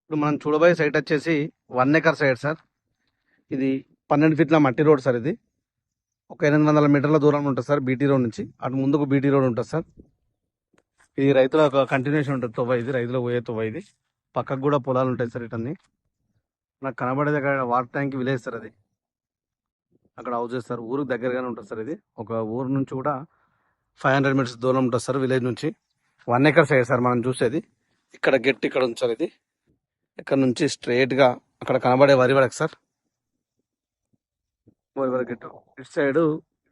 ఇప్పుడు మనం చూడబోయే సైట్ వచ్చేసి 1 ఎకర్ సైట్ సార్. ఇది 12 ఫీట్ల మట్టి రోడ్ సార్. ఇది ఒక 800 మీటర్ల దూరంలో ఉంటుంది సార్ బీటీ రోడ్ నుంచి. అటు ముందుకు బీటీ రోడ్ ఉంటుంది సార్. ఇది రైతుల ఒక కంటిన్యూషన్ ఉంటుంది తొవ్వ. ఇది రైతులకు పోయే తొవ్వ. ఇది పక్కకు కూడా పొలాలు ఉంటాయి సార్. ఇటన్నీ నాకు కనబడేది అక్కడ వాటర్ ట్యాంక్ విలేజ్ సార్. అది అక్కడ హౌసెస్ సార్. ఊరికి దగ్గరగానే ఉంటుంది సార్. ఇది ఒక ఊరు నుంచి కూడా 500 మీటర్స్ దూరం ఉంటుంది సార్ విలేజ్ నుంచి. 1 ఎకర్ సైడ్ సార్ మనం చూసేది. ఇక్కడ గెట్ ఇక్కడ ఉంది సార్. ఇది ఇక్కడ నుంచి స్ట్రైట్ గా అక్కడ కనబడే వరి వరకు సార్. వరి వరకు గెట్టు. ఇటు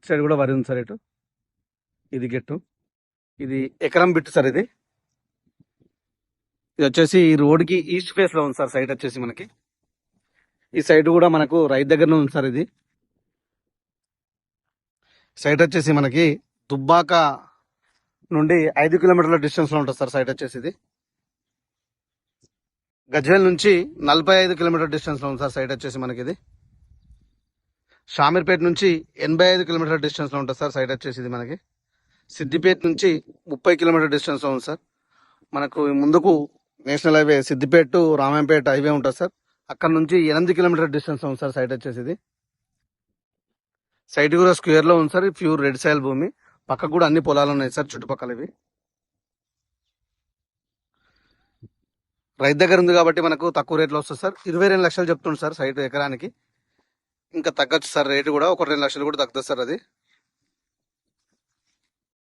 సైడ్ కూడా వరి ఉంది సార్. ఇటు ఇది గెట్టు. ఇది ఎకరం బిట్టు సార్. ఇది ఇది వచ్చేసి ఈ రోడ్కి ఈస్ట్ ఫేస్ లో ఉంది సార్ సైట్ వచ్చేసి మనకి. ఈ సైడ్ కూడా మనకు రైతు దగ్గరనే ఉంది సార్. ఇది సైట్ వచ్చేసి మనకి దుబ్బాక నుండి 5 కిలోమీటర్ల డిస్టెన్స్ లో ఉంటుంది సార్ సైట్ వచ్చేసి. ఇది గజ్వేల్ నుంచి 45 కిలోమీటర్ డిస్టెన్స్ లో ఉంది సార్ సైట్ వచ్చేసి మనకి. ఇది షామీర్పేట నుంచి 85 కిలోమీటర్ డిస్టెన్స్ లో ఉంటుంది సార్ సైట్ వచ్చేసి. ఇది మనకి సిద్దిపేట నుంచి 30 కిలోమీటర్ డిస్టెన్స్ లో ఉంది సార్. మనకు ముందుకు national highway Siddipet to Ramayampet highway ఉంటుంది సార్. అక్కడ నుంచి 8 కిలోమీటర్ డిస్టెన్స్ లో ఉంది సార్ సైట్ వచ్చేసి. ఇది సైట్ కూడా స్క్వేర్ లో ఉంది సార్. ప్యూర్ రెడ్ సాయిల్ భూమి. పక్కకు కూడా అన్ని పొలాలు ఉన్నాయి సార్ చుట్టుపక్కల. ఇవి రైతు దగ్గర ఉంది కాబట్టి మనకు తక్కువ రేట్లో వస్తుంది సార్. 22 లక్షలు చెప్తుంది సార్ సైట్ ఎకరానికి. ఇంకా తగ్గచ్చు సార్ రేటు కూడా. ఒక 2 లక్షలు కూడా తగ్గుతుంది సార్ అది.